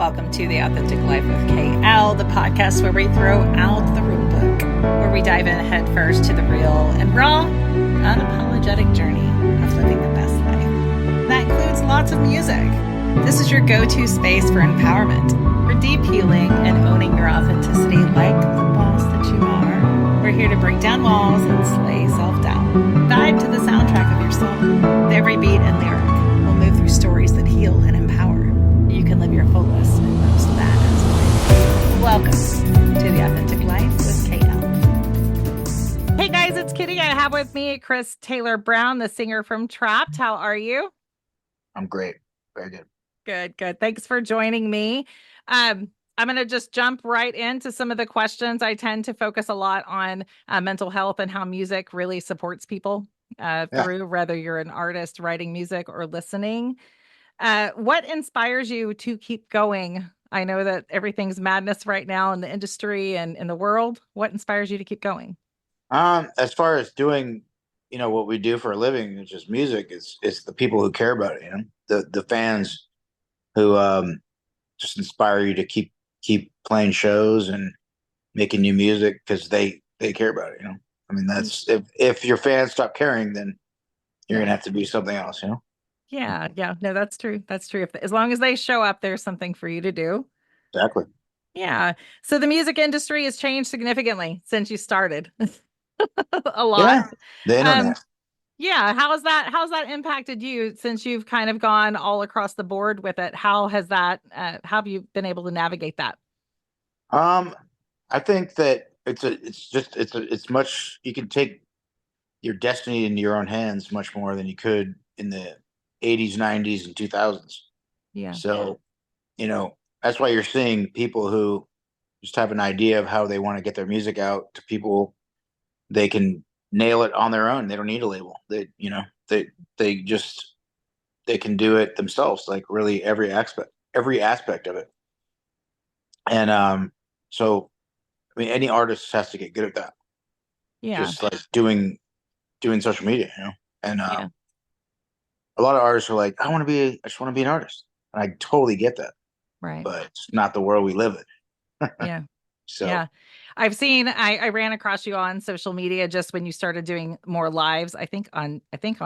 Welcome to The Authentic Life of KL, the podcast where we throw out the rule book, where we dive in head first to the real and raw, unapologetic journey of living the best life. That includes lots of music. This is your go-to space for empowerment, for deep healing and owning your authenticity like the boss that you are. We're here to break down walls and slay self-doubt. Vibe to the soundtrack of your soul. With every beat and lyric, we'll move through stories that heal and empower. You can live your fullest and most badass life. Welcome to The Authentic Life with KL. Hey guys, it's Kitty. I have with me Chris Taylor Brown, the singer from Trapt. How are you? I'm great. Very good. Good. Thanks for joining me. I'm going to just jump right into some of the questions. I tend to focus a lot on mental health and how music really supports people through, whether you're an artist writing music or listening. What inspires you to keep going? I know that everything's madness right now in the industry and in the world. What inspires you to keep going? As far as doing, what we do for a living, which is music, it's the people who care about it, the fans who just inspire you to keep playing shows and making new music because they care about it, I mean, that's if your fans stop caring, then you're gonna have to do something else, Yeah. No, that's true. That's true. As long as they show up, there's something for you to do. Exactly. Yeah. So the music industry has changed significantly since you started. A Yeah, lot. the Um, internet. yeah. How's that impacted you since you've kind of gone all across the board with it? How how have you been able to navigate that? I think that it's much you can take your destiny into your own hands much more than you could in the 80s, 90s, and 2000s. Yeah. So, that's why you're seeing people who just have an idea of how they want to get their music out to people. They can nail it on their own. They don't need a label. They just they can do it themselves, like really every aspect of it. And so I mean, any artist has to get good at that. Yeah. Just like doing social media, And Yeah. a lot of artists are like, I just want to be an artist. And I totally get that, Right. but it's not the world we live in. Yeah. So Yeah. I ran across you on social media just when you started doing more lives. I think on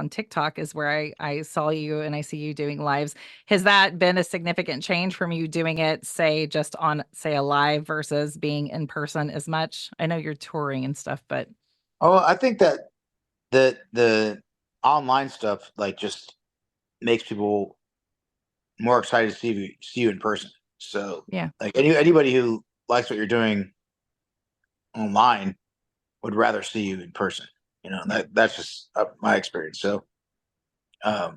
TikTok is where I saw you and I see you doing lives. Has that been a significant change from you doing it, say, just on, say, a live versus being in person as much? I know you're touring and stuff, but I think that the online stuff like just makes people more excited to see you in person. So yeah. like anybody who likes what you're doing online would rather see you in person. That's just my experience. So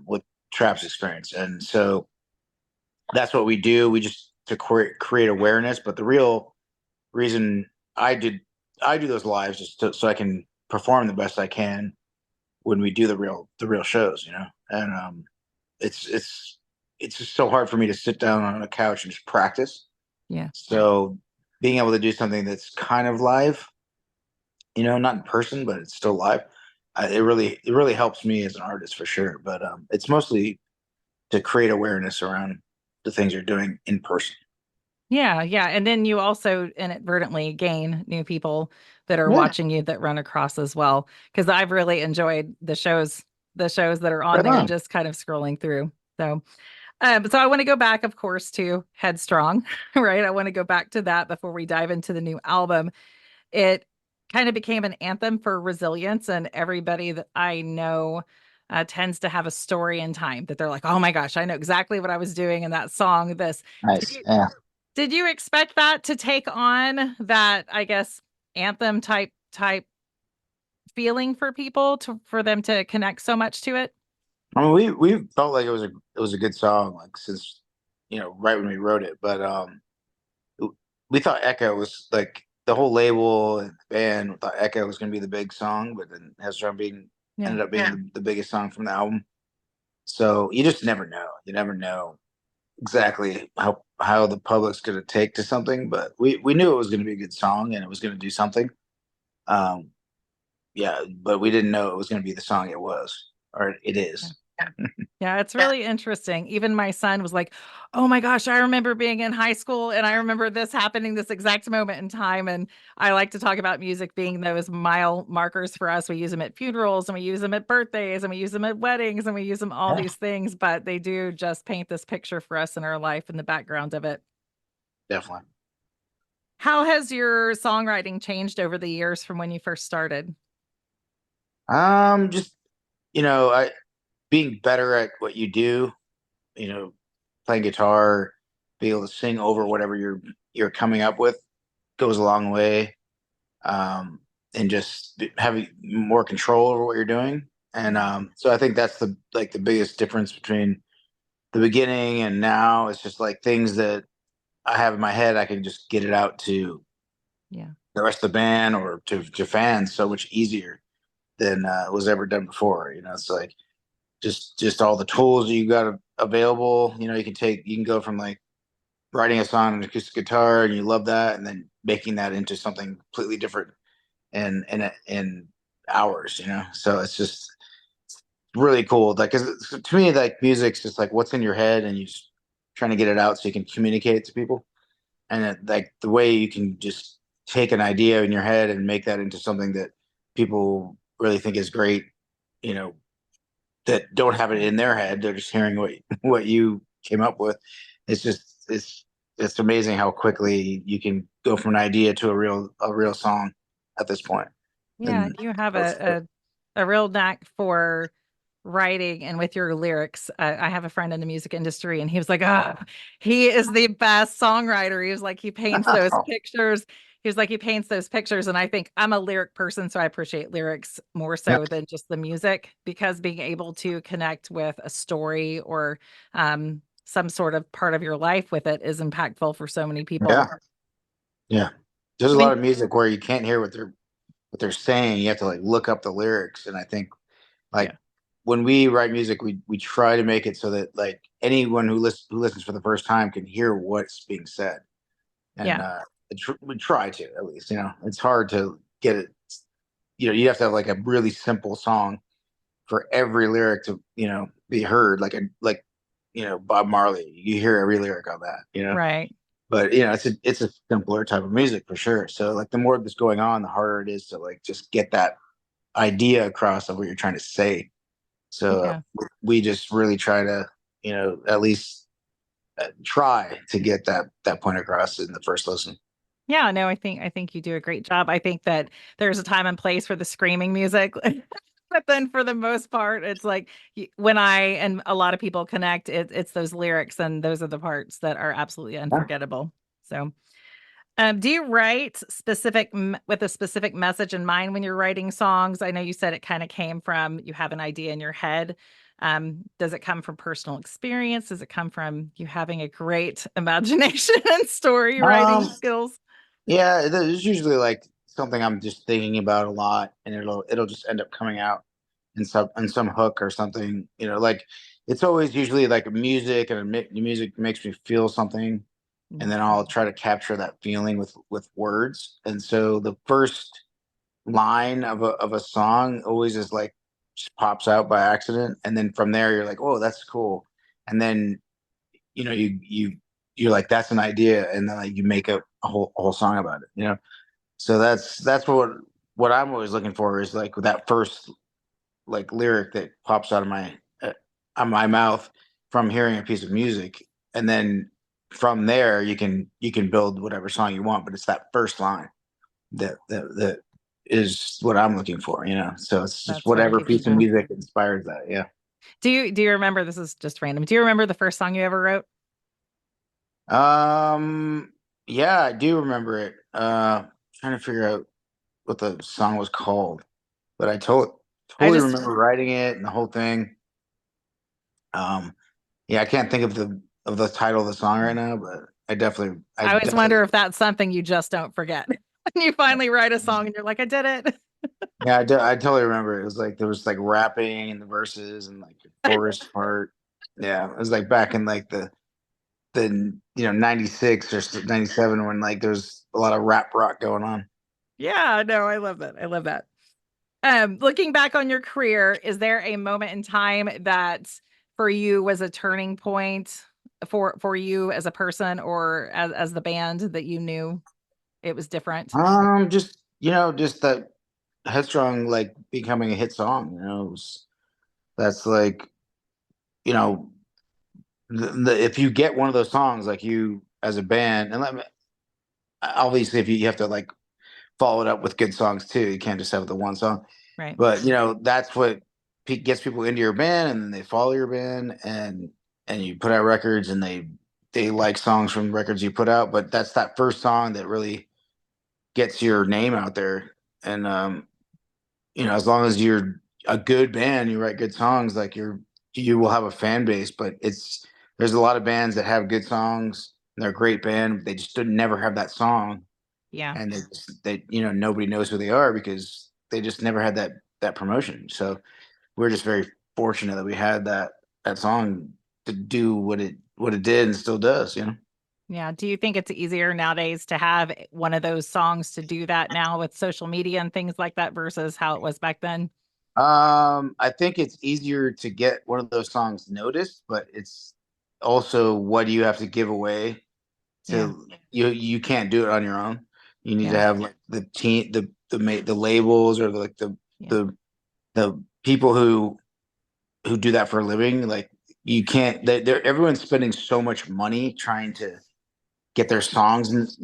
with Trap's experience, and so that's what we do. We just to create awareness. But the real reason I do those lives is so I can perform the best I can when we do the real shows. And it's just so hard for me to sit down on a couch and just practice. Yeah. So being able to do something that's kind of live, not in person, but it's still live. It really helps me as an artist for sure. But it's mostly to create awareness around the things you're doing in person. Yeah, and then you also inadvertently gain new people that are Yeah, watching you that run across as well. Because I've really enjoyed the shows that are on right there, on. just kind of scrolling through. So I want to go back, of course, to Headstrong, right? I want to go back to that before we dive into the new album. It kind of became an anthem for resilience, and everybody that I know tends to have a story in time that they're like, "Oh my gosh, I know exactly what I was doing in that song." This. Did Nice. you Yeah. did you expect that to take on that, I guess, anthem type feeling for people for them to connect so much to it? I mean, we felt like it was a good song, like since right when we wrote it. But we thought Echo was like the whole label and the band thought Echo was going to be the big song, but then Headstrong being Yeah. ended up being the biggest song from the album. So you just never know. You never know exactly how the public's going to take to something, but we knew it was going to be a good song and it was going to do something. Um, yeah, but we didn't know it was going to be the song it was or it Yeah. is. Yeah, it's really interesting. Even my son was like, "Oh my gosh, I remember being in high school and I remember this happening this exact moment in time." And I like to talk about music being those mile markers for us. We use them at funerals and we use them at birthdays and we use them at weddings and we use them all Yeah, these things, but they do just paint this picture for us in our life in the background of it. definitely. How has your songwriting changed over the years from when you first started? Just I being better at what you do, you know, playing guitar, be able to sing over whatever you're coming up with goes a long way. And just having more control over what you're doing. And Yeah. so I think that's the biggest difference between the beginning and now. It's just like things that I have in my head, I can just get it out to Yeah. the rest of the band or to fans so much easier than was ever done before. It's like just all the tools you got available. You can go from like writing a song on an acoustic guitar and you love that, and then making that into something completely different in hours. So it's just really cool. Like, 'cause to me, like music's just like what's in your head, and you just trying to get it out so you can communicate it to people. And like the way you can just take an idea in your head and make that into something that people really think is great, you know, that don't have it in their head. They're just hearing what you came up with. It's just it's amazing how quickly you can go from an idea to a real song at this point. Yeah, And you have a real knack for writing and with your lyrics. I have a friend in the music industry, and he was like, "Ah, he is the best songwriter." He was like, he paints those pictures. He was like, he paints those pictures, and I think I'm a lyric person, so I appreciate lyrics more yeah, so than just the music because being able to connect with a story or some sort of part of your life with it is impactful for so many people. yeah, yeah. There's a lot When of music where you can't hear what they're saying. You have to like look up the lyrics. And I think like yeah, when we write music, we try to make it so that like anyone who listens for the first time can hear what's being said. And yeah, we try to, at least. It's hard to get it. You have to have like a really simple song for every lyric to be heard, like Bob Marley. You hear every lyric on that. right. But it's a simpler type of music for sure. So like the more that's going on, the harder it is to like just get that idea across of what you're trying to say. So Yeah. we just really try to at least try to get that point across in the first listen. Yeah, no, I think you do a great job. I think that there's a time and place for the screaming music. But then for the most part, it's like when I and a lot of people connect, it's those lyrics and those are the parts that are absolutely Yeah. unforgettable. So, do you write with a specific message in mind when you're writing songs? I know you said it kind of came from you have an idea in your head. Does it come from personal experience? Does it come from you having a great imagination and story writing Um, skills? yeah, it's usually like something I'm just thinking about a lot, and it'll just end up coming out in some hook or something. Like it's always usually like music, and the music makes me feel something, and then I'll try to capture that feeling with words. And so the first line of a song always is like just pops out by accident, and then from there you're like, oh, that's cool. And then you're like, that's an idea, and then like you make a whole song about it. So that's what I'm always looking for, is like that first like lyric that pops out of my mouth from hearing a piece of music. And then from there you can build whatever song you want, but it's that first line that is what I'm looking for. So it's just That's what whatever keeps you piece of going. music inspires that. Yeah. Do you remember, this is just random. Do you remember the first song you ever wrote? Yeah, I do remember it. Trying to figure out what the song was called, but I I totally just remember writing it and the whole thing. Um, yeah, I can't think of the title of the song right now, but I I always definitely, wonder if that's something you just don't forget. When you finally write a song and you're like, I did it. yeah, I totally remember. It was like there was like rapping in the verses and like the chorus part. Yeah, it was like back in like the 96 or 97 when like there's a lot of rap rock going on. Yeah, no, I love that. I love that. Looking back on your career, is there a moment in time that for you was a turning point for you as a person or as the band that you knew it was different? Just just that Headstrong like becoming a hit song. That's like you know if you get one of those songs like you as a band, and obviously if you have to like follow it up with good songs too. You can't just have the one song. Right. But that's what gets people into your band, and then they follow your band, and you put out records, and they like songs from records you put out. But that's that first song that really gets your name out there. And as long as you're a good band, you write good songs, like you will have a fan base. But there's a lot of bands that have good songs and they're a great band. They just never have that song, Yeah. and nobody knows who they are because they just never had that promotion. So we're just very fortunate that we had that song to do what it did and still does. Yeah. Do you think it's easier nowadays to have one of those songs to do that now with social media and things like that versus how it was back then? I think it's easier to get one of those songs noticed, but it's also what do you have to give away Yeah. to you can't do it on your own. You need to Yeah. have like the team, the labels, or like Yeah. the the people who do that for a living. Like you can't. Everyone's spending so much money trying to get their songs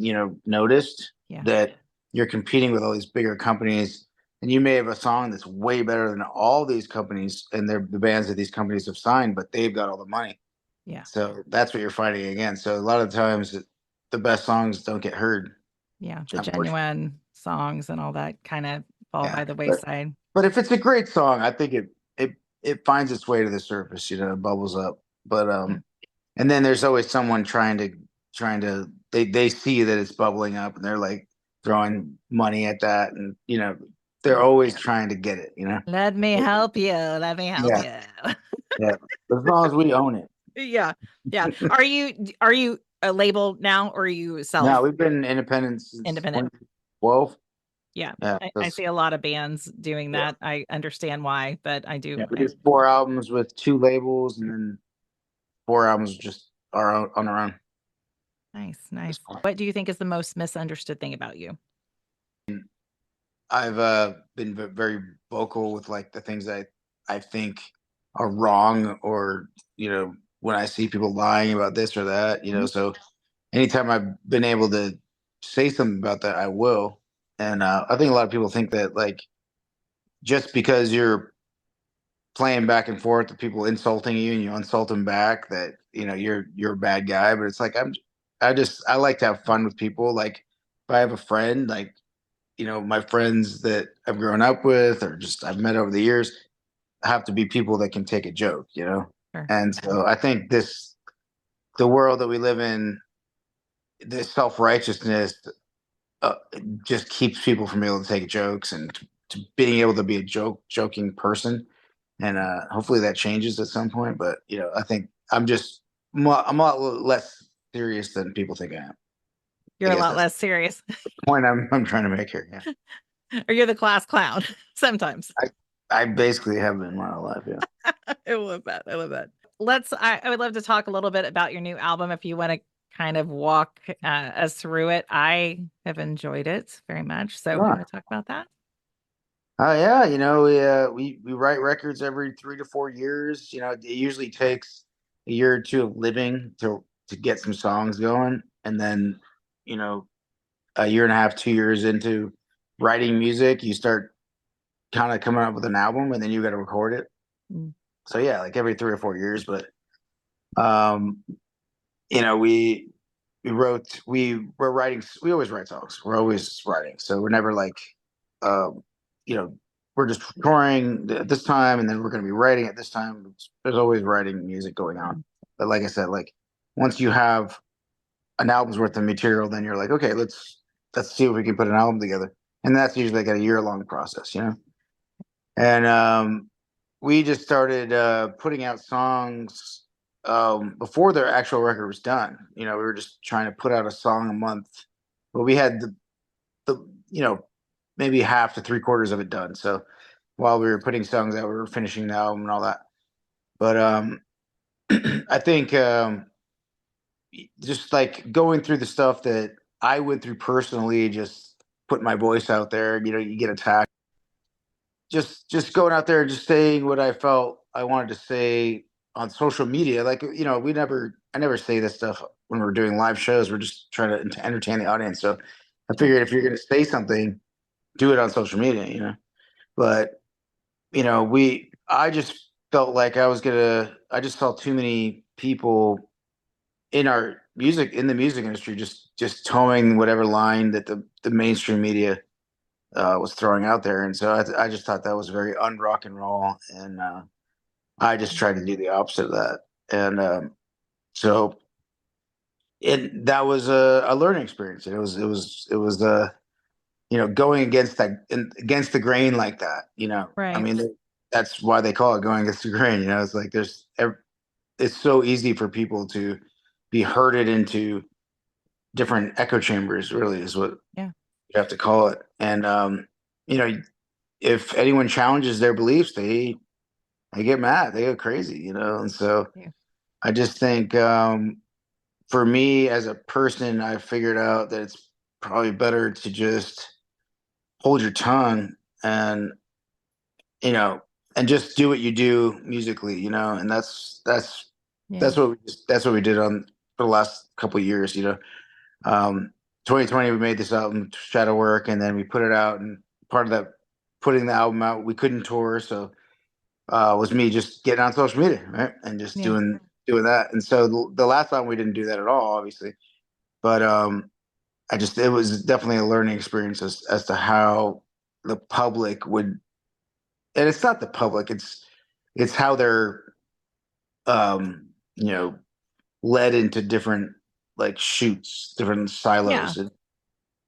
noticed Yeah. that you're competing with all these bigger companies, and you may have a song that's way better than all these companies and they're the bands that these companies have signed, but they've got all the money. Yeah. So that's what you're fighting against. So a lot of times the best songs don't get heard, Yeah. The unfortunately. genuine songs and all that kind of fall Yeah. by the But wayside. but if it's a great song, I think it finds its way to the surface, it bubbles up. But Yeah. and then there's always someone trying to they see that it's bubbling up and they're like throwing money at that, and they're Yeah. always trying to get it. Let me help you. Let me help Yeah, you. yeah. As long as we own it. Yeah. Yeah. Are you a label now or are you Now self we've been independent since independent? 2012. Yeah. Yeah, I see a lot of bands doing yeah, that. I understand why, but I yeah. do. We did 4 albums with 2 labels, and then 4 albums just on our own at Nice, this nice. point. What do you think is the most misunderstood thing about you? I've been very vocal with like the things that I think are wrong, or when I see people lying about this or that. Mhm. So anytime I've been able to say something about that, I will. And I think a lot of people think that like just because you're playing back and forth with people insulting you and you insult them back, that you're a bad guy. But it's like I like to have fun with people. Like if I have a friend, like my friends that I've grown up with or just I've met over the years have to be people that can take a joke. Sure. And so I think the world that we live in, this self-righteousness just keeps people from being able to take jokes and to being able to be a joking person. And hopefully that changes at some point. But I think I'm a lot less serious than people think I am. I You're a guess lot that's less serious. the point I'm trying to make here. Yeah. Or you're the class clown sometimes. I basically have been my whole life. Yeah. I love that. I love that. I would love to talk a little bit about your new album if you want to kind of walk us through it. I have enjoyed it very much. So, you Sure. want to talk about that? Oh yeah, we write records every 3 to 4 years. It usually takes a year or two of living to get some songs going, and then you know a year and a half, 2 years into writing music, you start kind of coming up with an album, and then you got to record it. Mm. So yeah, like every 3 or 4 years. But um, we're writing. We always write songs. We're always writing. So we're never like, um, you know, we're just touring at this time, and then we're going to be writing at this time. There's always writing music going on. But like I said, like once you have an album's worth of material, then you're like, okay, let's see if we can put an album together. And that's usually like a year-long process. And we just started putting out songs before their actual record was done. We were just trying to put out a song a month, but we had the maybe half to three quarters of it done. So while we were putting songs out, we were finishing the album and all that. But I think just like going through the stuff that I went through personally, just putting my voice out there. You know, you get attacked. Just going out there and just saying what I felt I wanted to say on social media. Like, you know, I never say this stuff when we're doing live shows. We're just trying to entertain the audience. So I figured if you're going to say something, do it on social media, you know. But you know, I just felt like I just saw too many people in the music industry, just towing whatever line that the mainstream media was throwing out there. And so I just thought that was very unrock and roll. And I just tried to do the opposite of that. And so that was a learning experience. It was you know, going against the grain like that, you know. I Right. mean, that's why they call it going against the grain. You know, it's like it's so easy for people to be herded into different echo chambers. Really, is what Yeah. you have to call it. And you know, if anyone challenges their beliefs, they get mad, they go crazy, you know. And so Yeah. I just think for me as a person, I figured out that it's probably better to just hold your tongue and you know and just do what you do musically, you know. And Yeah. that's what we did on for the last couple of years, you know. um 2020 we made this album Shadow Work, and then we put it out, and part of that putting the album out, we couldn't tour, so was me just getting on social media, right, and just Yeah. doing that. And so the last time we didn't do that at all, obviously. But it was definitely a learning experience as to how the public would, and it's not the public, it's how they're you know, led into different like shoots, different Yeah. silos. And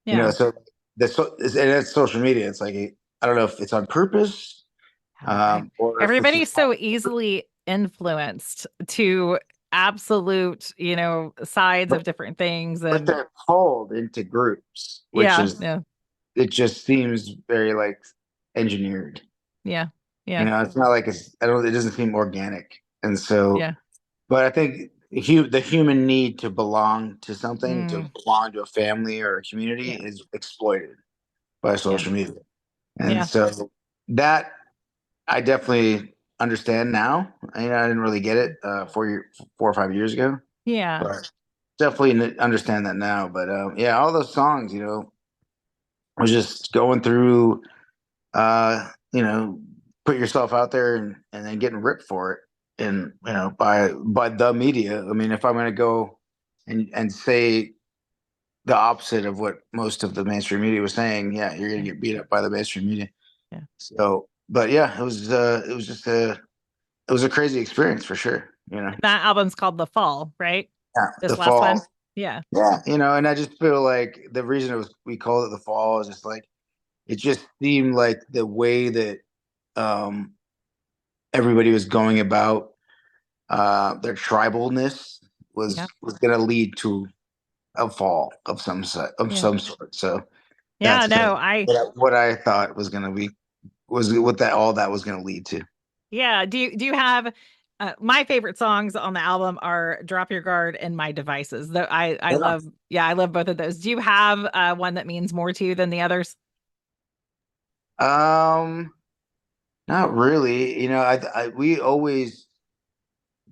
you know, Yeah. so and it's social media. It's like I don't know if it's on purpose, or if it's Everybody's just so easily influenced to absolute, sides of but, different things. but And they're pulled into groups, which yeah, is yeah, it just seems very like engineered. yeah, You yeah, know, it's not like it doesn't seem organic. And so, yeah, but I think the human need to belong to something, to mm, belong to a family or a community, yeah, is exploited by yeah, social media. And yeah, so that I definitely understand now. I didn't really get it 4 or 5 years ago, yeah, but definitely understand that now. But yeah, all those songs, you know, was just going through, you know, put yourself out there, and then getting ripped for it, and you know, by the media. I mean, if I'm going to go and say the opposite of what most of the mainstream media was saying, yeah, you're going yeah, to get beat up by the mainstream media. yeah. So, but yeah, it was just it was a crazy experience for sure. You know, And that album's called The Fall, right? yeah, the This last one. fall. Yeah, Yeah, you know, and I just feel like the reason we called it the fall is just like it just seemed like the way that um everybody was going about their tribalness yeah, was going to lead to a fall of yeah, some sort. So yeah. that's No, I, what I thought was going to be was what that all that was going to lead to. yeah. Do you have my favorite songs on the album are Drop Your Guard and My Devices. Though I Yeah. love, yeah, I love both of those. Do you have one that means more to you than the others? Um, Not really. You know, we always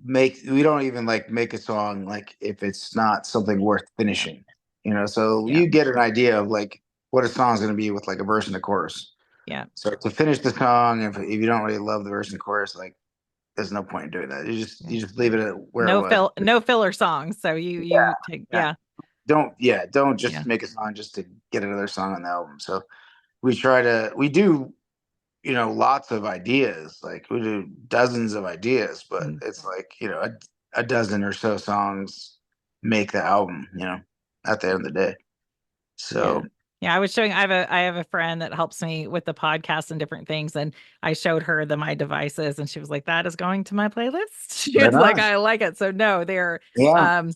we don't even like make a song like if it's not something worth Yeah, finishing. You know, so yeah, you get an idea of like what a song's going to be with like a verse and a chorus. yeah, So to finish the song, if you don't really love the verse and chorus, like there's no point in doing that. yeah. You just leave it at where it was. No filler songs. So you take, Yeah. yeah, Don't just yeah, make a song just to get another song on the album. So we do, you know, lots of ideas. Like we do dozens of ideas, but mm, it's like, you know, a dozen or so songs make the album, you know, at the end of the day. yeah. So Yeah, I was showing I have a friend that helps me with the podcast and different things, and I showed her the My Devices, and she was like, that is going to my playlist. She right was like, on. I like it. So no, they're Yeah. um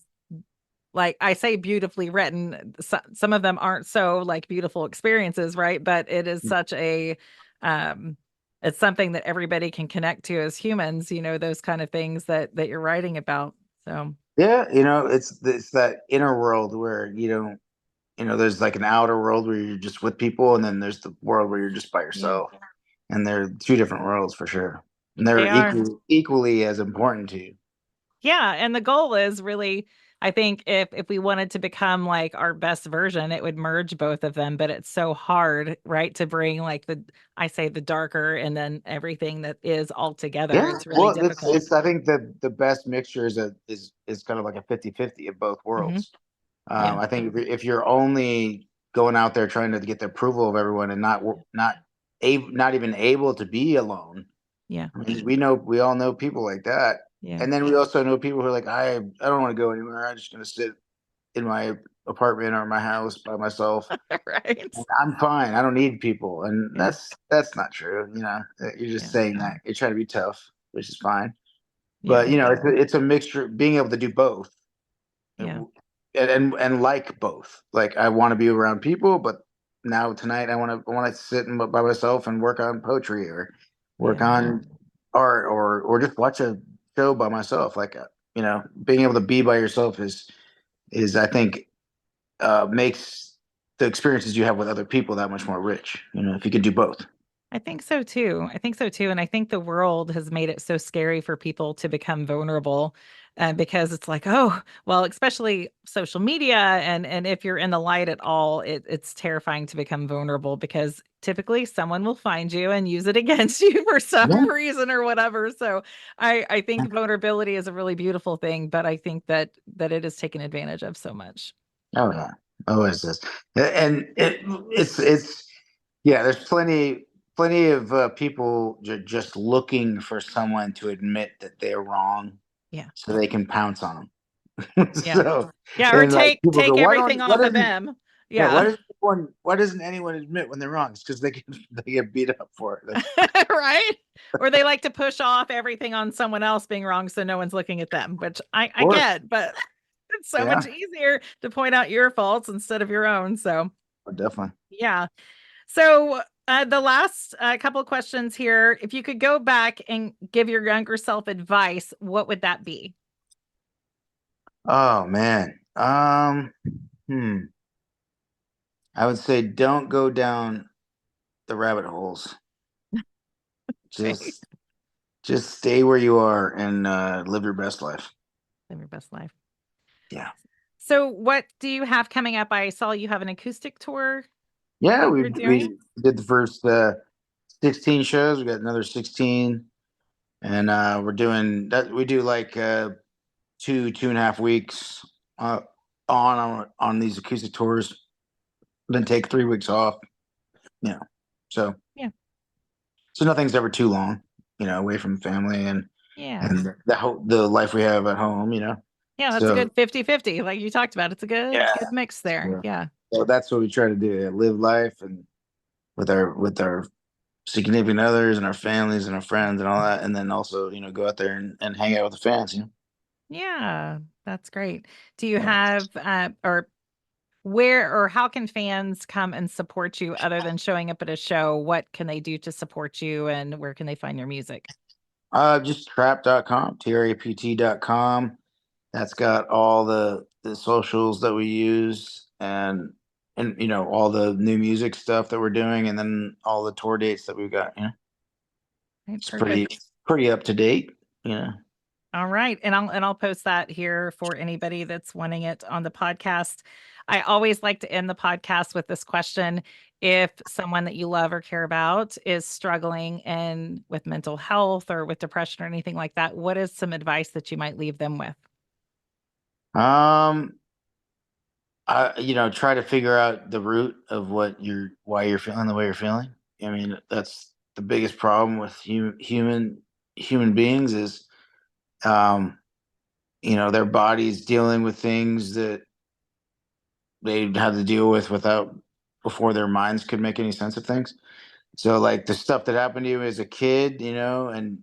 like I say beautifully written, some of them aren't so like beautiful experiences, right? But it is such a um it's something that everybody can connect to as humans, those kind of things that you're writing about. So Yeah, it's that inner world where there's like an outer world where you're just with people, and then there's the world where you're just by yeah, yourself. And they're two different worlds for sure. And they they're are. equally as important to you. Yeah, and the goal is really, I think if we wanted to become like our best version, it would merge both of them, but it's so hard, right, to bring like I say the darker and then everything that is all together. Yeah. It's really Well, it's difficult. it's I think that the best mixture is kind of like a 50-50 of both Hmm. worlds. Yeah, I think if you're only going out there trying to get the approval of everyone and not even able to be alone. yeah, I mean, we all know people like that. yeah. And then we also know people who are like, I don't want to go anywhere. I'm just gonna sit in my apartment or my house by myself. Right. I'm fine. I don't need people. And Yeah, that's not true. You're just yeah, saying that. You're trying to be tough, which is fine. yeah, But it's a mixture, being able to do both yeah, and like both. Like I want to be around people, but now tonight I want to sit by myself and work on poetry or work yeah. on art or just watch a show by myself. Like being able to be by yourself is I think makes the experiences you have with other people that much more rich. If you could do both. I think so too. I think so too. And I think the world has made it so scary for people to become vulnerable because it's like, oh, well, especially social media. And if you're in the light at all, it's terrifying to become vulnerable because typically someone will find you and use it against you for some Yeah. reason or whatever. So I think vulnerability is a really beautiful thing, but I think that it is taken advantage of so much. Oh yeah. Always is. And it's yeah. There's plenty of people just looking for someone to admit that they're wrong, Yeah. so they can pounce on them. Yeah. So Yeah. Or and like people go, take everything why off of doesn't them. yeah Yeah. why doesn't anyone admit when they're wrong? It's because they get beat up for it. Right? Or they like to push off everything on someone else being wrong so no one's looking at them, which Of I course. get, but it's so much Yeah. easier to point out your faults instead of your own. So, Oh, definitely. yeah. So, the last couple of questions here. If you could go back and give your younger self advice, what would that be? Oh man. Hmm. I would say don't go down the rabbit holes. Right? Just just stay where you are and live your best life. Live your best life. Yeah. So, what do you have coming up? I saw you have an acoustic tour Yeah, that we you're doing. we did the first 16 shows. We got another 16, and we're doing that. We do like 2.5 weeks uh, on these acoustic tours, then take 3 weeks off. You know, so Yeah. so nothing's ever too long. Away from family and Yeah. and the life we have at home. Yeah, that's a So good 50-50, like you talked about. It's a yeah, good mix there. so, Yeah. so that's what we try to do: live life and with our significant others and our families and our friends and all that, and then also go out there and hang out with the fans. Yeah, that's great. Do you Yeah. have or where or how can fans come and support you other than showing up at a show? What can they do to support you and where can they find your music? Just trapt.com, trapt.com. That's got all the socials that we use and all the new music stuff that we're doing, and then all the tour dates that we've got. Right, It's pretty perfect. pretty up to date. Yeah. All right. And I'll post that here for anybody that's wanting it on the podcast. I always like to end the podcast with this question. If someone that you love or care about is struggling and with mental health or with depression or anything like that, what is some advice that you might leave them with? Um, try to figure out the root of why you're feeling the way you're feeling. I mean, that's the biggest problem with human beings is, um, their bodies dealing with things that they had to deal with without before their minds could make any sense of things. So, like the stuff that happened to you as a kid, and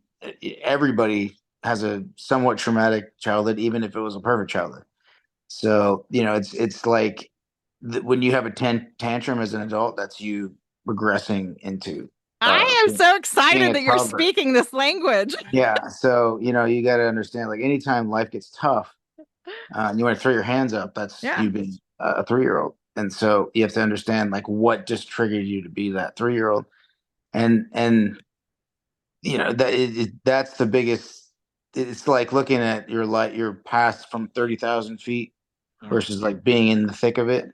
everybody has a somewhat traumatic childhood, even if it was a perfect childhood. So, it's like when you have a tantrum as an adult, that's you regressing into I am so being excited a that you're toddler. speaking this language. Yeah. So, you got to understand, like, anytime life gets tough, and you want to throw your hands up, that's Yeah. you being a 3-year-old. And so you have to understand, like, what just triggered you to be that 3-year-old. And that's the biggest. It's like looking at your past from 30,000 feet Yeah. versus like being in the thick of it.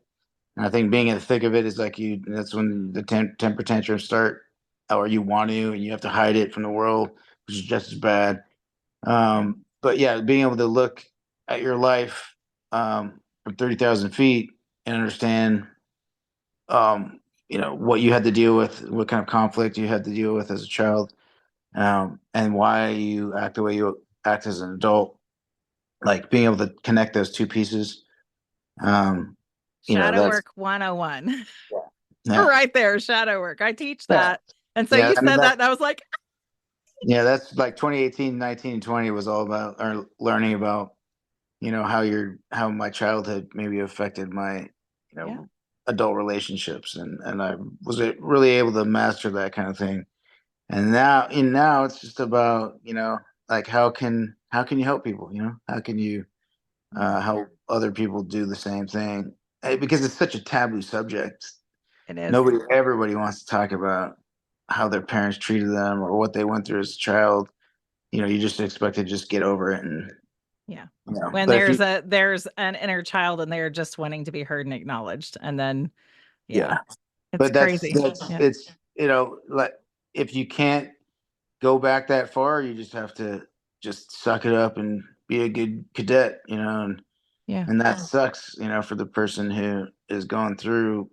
And I think being in the thick of it is like that's when the temper tantrums start, or you want to, and you have to hide it from the world, which is just as bad. But yeah, being able to look at your life from 30,000 feet and understand, what you had to deal with, what kind of conflict you had to deal with as a child, and why you act the way you act as an adult. Like being able to connect those two pieces. Um, Shadow that's work 101. yeah, Right there, shadow work. I teach yeah, that. And so yeah. you I mean said that, and I was like, that's like 2018, 19, 20 was all about or learning about, how my childhood maybe affected my, yeah. adult relationships, and I was really able to master that kind of thing. And now it's just about, like how can you help people, how can you Yeah, help other people do the same thing. Because it's such a taboo subject. it is. Everybody wants to talk about how their parents treated them or what they went through as a child. You just expect to just get over it, and Yeah. When but if you there's an inner child and they're just wanting to be heard and acknowledged. And then yeah, yeah, it's but crazy. that's Yeah. it's like, if you can't go back that far, you just have to just suck it up and be a good cadet, Yeah. and that sucks, for the person who is going through,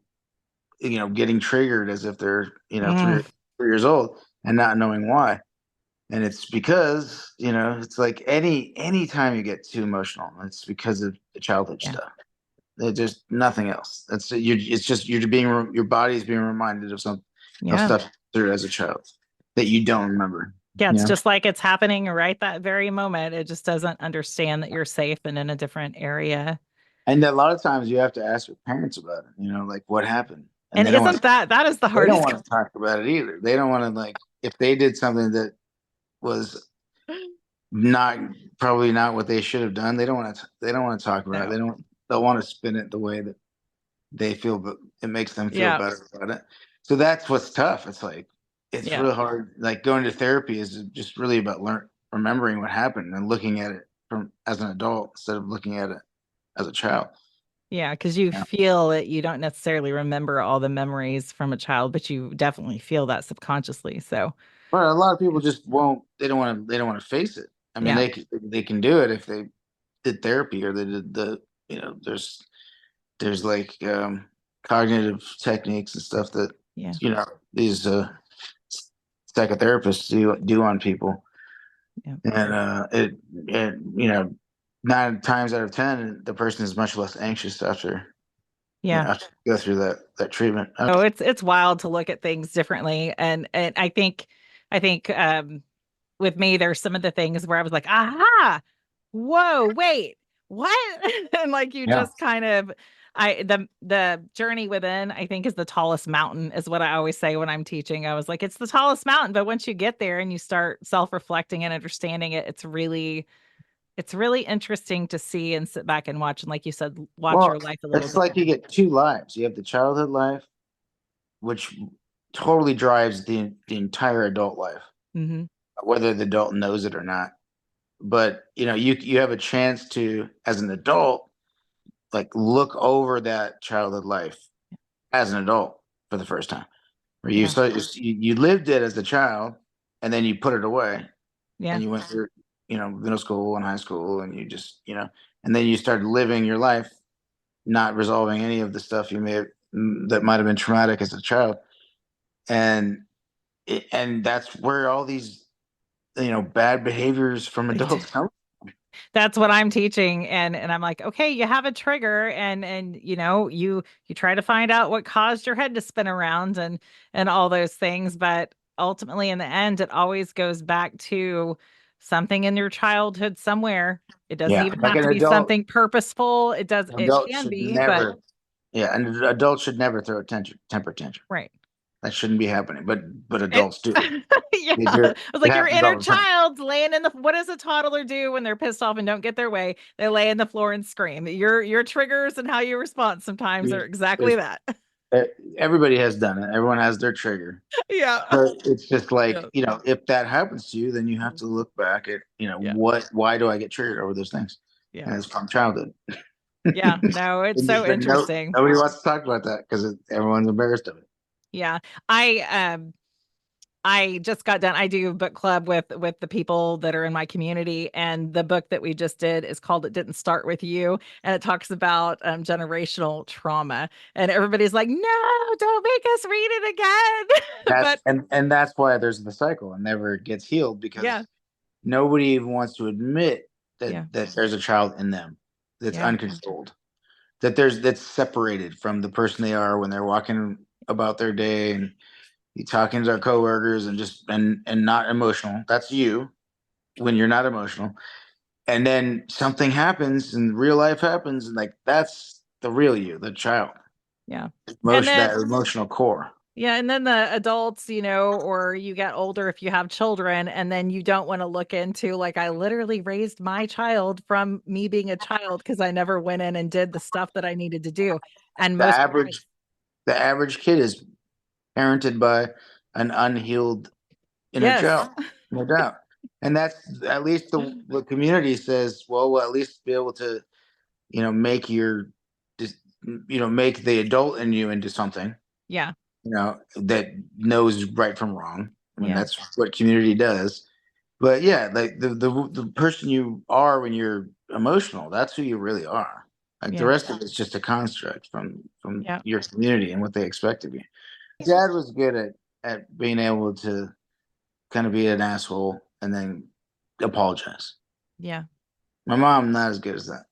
getting triggered as if they're, Mm, 3 years old and not knowing why. And it's because, it's like any time you get too emotional, it's because of the childhood yeah. stuff. There's just nothing else. It's just your body is being reminded of Yeah. stuff through as a child that you don't remember. Yeah. It's Yeah. just like it's happening right that very moment. It just doesn't understand that you're safe and in a different area. And a lot of times you have to ask your parents about it, like what happened. And And isn't that is the they don't hardest? want to talk about it either. They don't want to, like, if they did something that was not probably not what they should have done, they don't want to talk about it. No. They'll want to spin it the way that they feel, but it makes them feel Yeah. better about it. So that's what's tough. It's like it's Yeah. real hard. Like going to therapy is just really about remembering what happened and looking at it from as an adult instead of looking at it as a child. Yeah, because you Yeah. feel it. You don't necessarily remember all the memories from a child, but you definitely feel that subconsciously. So, But a lot of people just won't. They don't want to. They don't want to face it. I mean, yeah, they can do it if they did therapy or they did there's like cognitive techniques and stuff that yeah, these psychotherapists do on people, yeah, and it 9 times out of 10 the person is much less anxious after yeah. after you go through that treatment. Oh, it's wild to look at things differently, and I think with me, there's some of the things where I was like, aha, whoa, wait, what? And like you Yeah. just kind of the journey within, I think, is the tallest mountain, is what I always say when I'm teaching. I was like, it's the tallest mountain, but once you get there and you start self-reflecting and understanding it, it's really interesting to see and sit back and watch. And like you said, watch Well, your life a little it's like you differently. get two lives. You have the childhood life, which totally drives the entire adult life, Hmm. whether the adult knows it or not. But you have a chance to, as an adult, like look over that childhood life as an adult for the first time, where Yeah. you lived it as a child, and then you put it away, Yeah. and you went through middle school and high school, and you just and then you started living your life, not resolving any of the stuff that might have been traumatic as a child, and and that's where all these bad behaviors from adults come. That's what I'm teaching. And I'm like, okay, you have a trigger, and you try to find out what caused your head to spin around and all those things, but ultimately in the end it always goes back to something in your childhood somewhere. It doesn't Yeah, even like have an to be adult. something purposeful. An It adult can should be, but never. Yeah, an adult should never throw a temper tantrum. right. That shouldn't be happening. But It, adults do. yeah. They do I it. was It like, your happens inner all the time. child's laying in the, what does a toddler do when they're pissed off and don't get their way? They lay in the floor and scream. Your triggers and how you respond sometimes are exactly There's- that. Everybody has done it. Everyone has their trigger. Yeah. But it's just like, Yeah. if that happens to you, then you have to look back at, Yeah. why do I get triggered over those things? Yeah. And it's from childhood. Yeah. No, it's so interesting. Nobody wants to talk about that because everyone's embarrassed of it. Yeah. I just got done. I do book club with the people that are in my community, and the book that we just did is called "It Didn't Start with You," and it talks about generational trauma. And everybody's like, "No, don't make us read it again." That's But and that's why there's the cycle and never gets healed yeah, because nobody even wants to admit yeah, that there's a child in them that's yeah, uncontrolled, that's separated from the person they are when they're walking about their day and you talking to their coworkers and just and not emotional. That's you when you're not emotional. And then something happens and real life happens and like that's the real you, the child. yeah. And Emotion, then that emotional core. yeah, and then the adults, or you get older if you have children, and then you don't want to look into, like, I literally raised my child from me being a child because I never went in and did the stuff that I needed to do. And The most average the average kid is parented by an unhealed inner yes. child, no doubt. And that's at least the community says, well, we'll at least be able to, make make the adult in you into something, Yeah. that knows right from wrong. I mean, Yeah. that's what community does. But yeah, like the person you are when you're emotional, that's who you really are. Like the Yeah. rest of it's just a construct from Yeah. your community and what they expect of you. Dad was good at being able to kind of be an asshole and then apologize. Yeah. My mom not as good as that,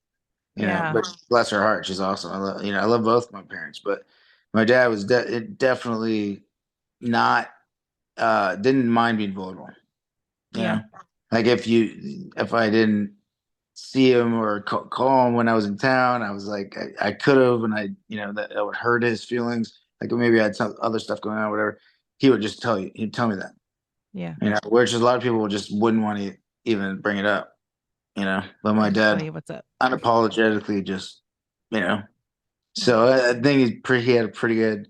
Yeah. but bless her heart, she's awesome. I love both my parents, but my dad was definitely not didn't mind being vulnerable. You Yeah. know, like if I didn't see him or call him when I was in town, I was like I could have, and that would hurt his feelings. Like maybe I had some other stuff going on, or whatever. He would just tell you. He'd tell me that. Yeah. Which a lot of people just wouldn't want to even bring it up. But I my just tell dad you what's up. unapologetically just, you know. So I think he had a pretty good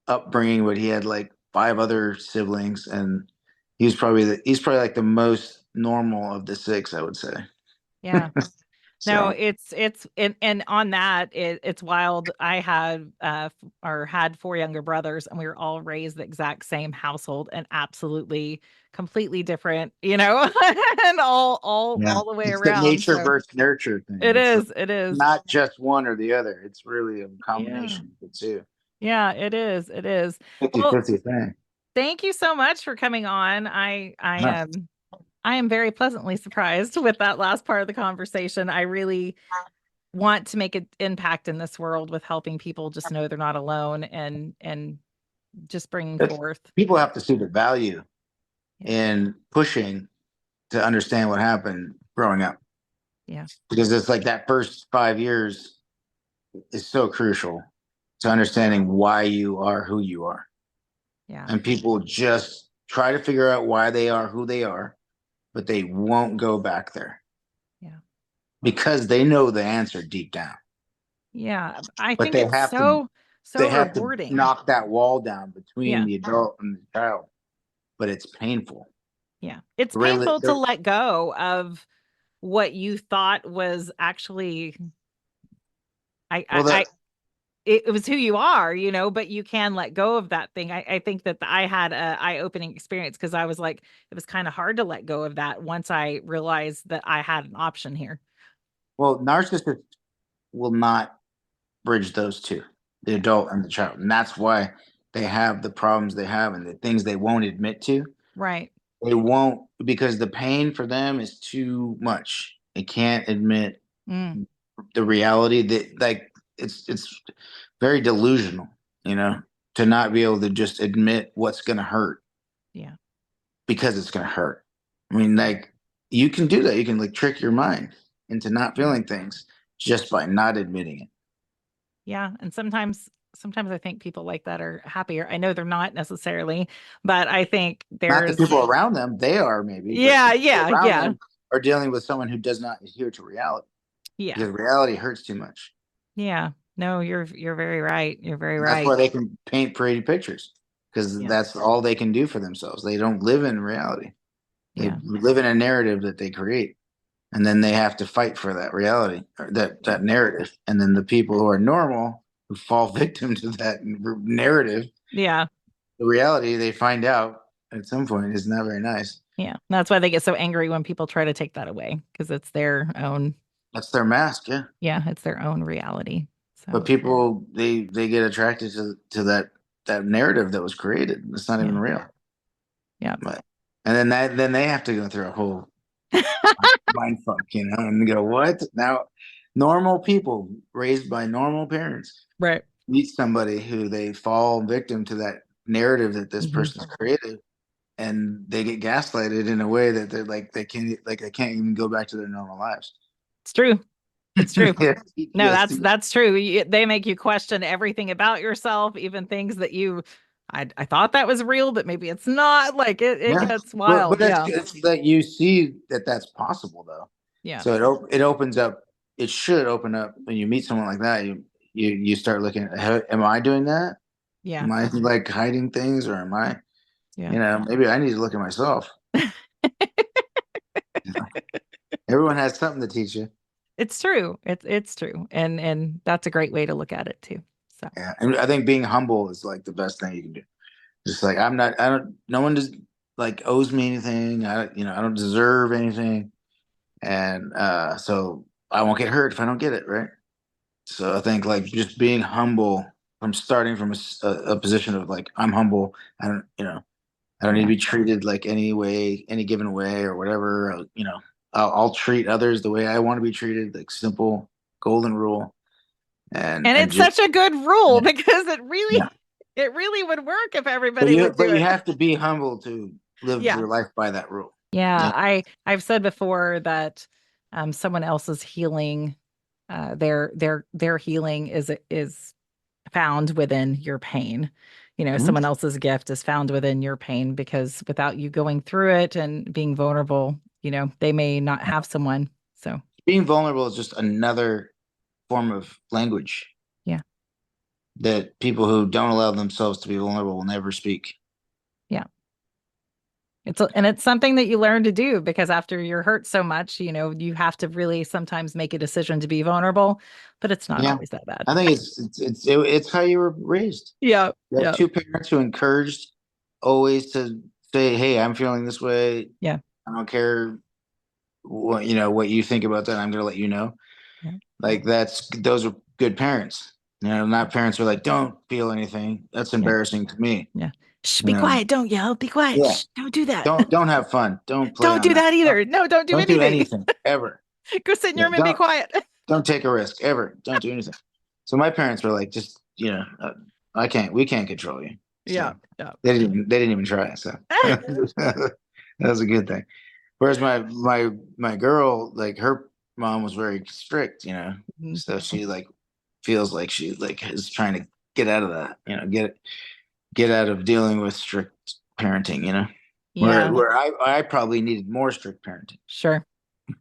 upbringing, but he had like five other siblings, and he's probably like the most normal of the six, I would say. Yeah. No, So it's and on that, it's wild. I had or had four younger brothers, and we were all raised the exact same household and absolutely completely different, and yeah, all the way it's the around. nature So versus nurture thing. it It's like is, it is. not just one or the other. It's really a Yeah. combination of the two. Yeah, it is. It is. Well, 50-50 thing. thank you so much for coming on. I Huh. am I am very pleasantly surprised with that last part of the conversation. I really want to make an impact in this world with helping people just know they're not alone, and just bringing It's, forth. people have to see the value Yeah. in pushing to understand what happened growing up, Yeah. because it's like that first 5 years is so crucial to understanding why you are who you are. Yeah. And people just try to figure out why they are who they are, but they won't go back there Yeah. because they know the answer deep down. Yeah. I But think it's so they have to rewarding. knock that wall down between Yeah. the adult and the child. But it's painful. Yeah. It's Really, painful to let go of what you thought was actually well, I it was who you are, but you can let go of that thing. I think that I had a eye-opening experience because I was like, it was kind of hard to let go of that once I realized that I had an option here. narcissists will not bridge those two, the Yeah. adult and the child. And that's why they have the problems they have and the things they won't admit to. Right. They won't, because the pain for them is too much. They can't admit Mm, the reality that, like, it's very delusional, to not be able to just admit what's going to hurt yeah. because it's going to hurt. I mean, like, you can do that. You can like trick your mind into not feeling things just by not admitting it. Yeah. And sometimes I think people like that are happier. I know they're not necessarily, but I think Not the there's, people around them, they are maybe, but the yeah, people yeah, around yeah, them are dealing with someone who does not adhere to reality yeah, because reality hurts too much. yeah. No, you're very right. You're very And that's why right. they can paint pretty pictures because Yeah. that's all they can do for themselves. They don't live in reality. They Yeah. live in a narrative that they create. And then they have to fight for that reality or that narrative. And then the people who are normal who fall victim to that narrative, Yeah. the reality they find out at some point is not very nice. Yeah. That's why they get so angry when people try to take that away because it's their own, That's their mask, yeah. yeah, it's their own reality. But So, people they get attracted to that narrative that was created. It's not even yeah. real. Yeah. But and then they have to go through a whole mind fuck, and go, what? Now normal people raised by normal parents Right. meet somebody who they fall victim to that narrative that this Mhm. person's created, and they get gaslighted in a way that they're like they can't even go back to their normal lives. It's true. It's true. Yeah, No, PTSD. that's true. They make you question everything about yourself, even things that I thought that was real, but maybe it's not. Like it Yeah, gets but wild. that's Yeah. it's that you see that that's possible though. Yeah. So it opens up. It should open up when you meet someone like that. You start looking at, am I doing that? Yeah. Am I like hiding things, or am I? Yeah. Maybe I need to look at myself. Everyone has something to teach you. It's true. It's true. And that's a great way to look at it too. So, Yeah, and I think being humble is like the best thing you can do. Just like I'm not, I don't, no one does like owes me anything. I don't deserve anything, and so I won't get hurt if I don't get it right. So I think like just being humble from starting from a position of like I'm humble. I don't need to yeah. be treated like any way, any given way or whatever. I'll treat others the way I want to be treated, like simple golden rule, And and it's just such a good rule yeah, because yeah. it really would work if But everybody you would do but you it. have to be humble to live Yeah. your life by that rule. Yeah, Yeah. I've said before that someone else's healing, their healing is found within your pain. Mhm. Someone else's gift is found within your pain because without you going through it and being vulnerable, they may not have someone. So Being vulnerable is just another form of language yeah, that people who don't allow themselves to be vulnerable will never speak. yeah. And it's something that you learn to do because after you're hurt so much, you have to really sometimes make a decision to be vulnerable, but it's not Yeah. always that bad. I think it's how you were raised. Yeah, You have yeah, two parents who encouraged always to say, "Hey, I'm feeling this way. yeah, I don't care what you think about that. I'm going to let you know." yeah, Like those are good parents. Not parents who are like, "Don't feel anything. That's yeah, embarrassing to me." yeah. Shh, You be know, quiet. Don't yell. Be quiet. yeah. Shh, don't do that. Don't have fun. Don't play Don't on do that. that Don't, either. No, don't do don't do anything. anything ever. Go sit in your Yeah, room and be quiet. don't take a risk ever. Don't do anything. So my parents were like, just we can't control you. Yeah, So yeah. they didn't even try. So that was a good thing. Whereas my girl, like her mom was very strict, Mhm. so she like feels like she like is trying to get out of that, get out of dealing with strict parenting, where Yeah, I probably needed more strict parenting. sure.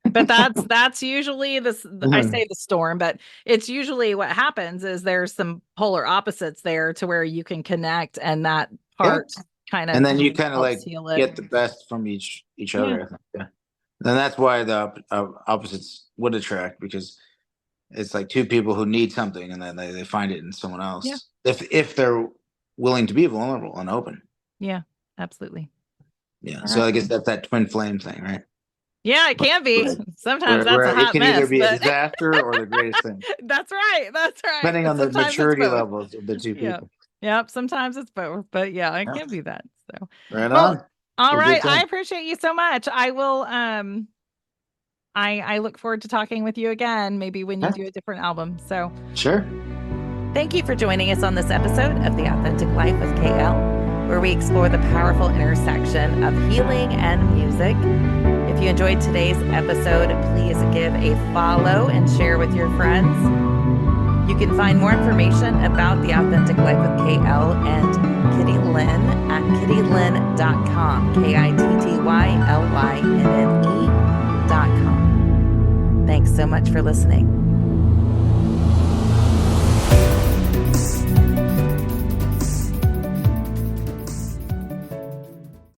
But that's usually this, I say the storm, but it's usually what happens is there's some polar opposites there to where you can connect and that Yeah, part kind and of then you kind of helps like heal it. get the best from each Yeah. other. I think. Yeah, and that's why the opposites would attract because it's like two people who need something and then they find it in someone Yeah. else if they're willing to be vulnerable and open. Yeah, absolutely. Yeah, All so right. I guess that's that twin flame thing, right? Yeah, it can be. Where, Sometimes that's a where it hot can either mess, be a but disaster or the greatest thing, that's right. That's right. depending And on the sometimes it's maturity both. levels of the two Yeah. people. Yep. Sometimes it's both, but yeah, it Yeah, can be that. So, right well, on. It's all a good right. I thing. appreciate you so much. I will, I look forward to talking with you again, maybe when you Yeah, do a different album. So, sure. thank you for joining us on this episode of The Authentic Life with KL, where we explore the powerful intersection of healing and music. If If you enjoyed today's episode, please give a follow and share with your friends. You can find more information about The Authentic Life of KL and Kitty Lynn at kittylynn.com, KITTYLYNNE.com. Thanks so much for listening.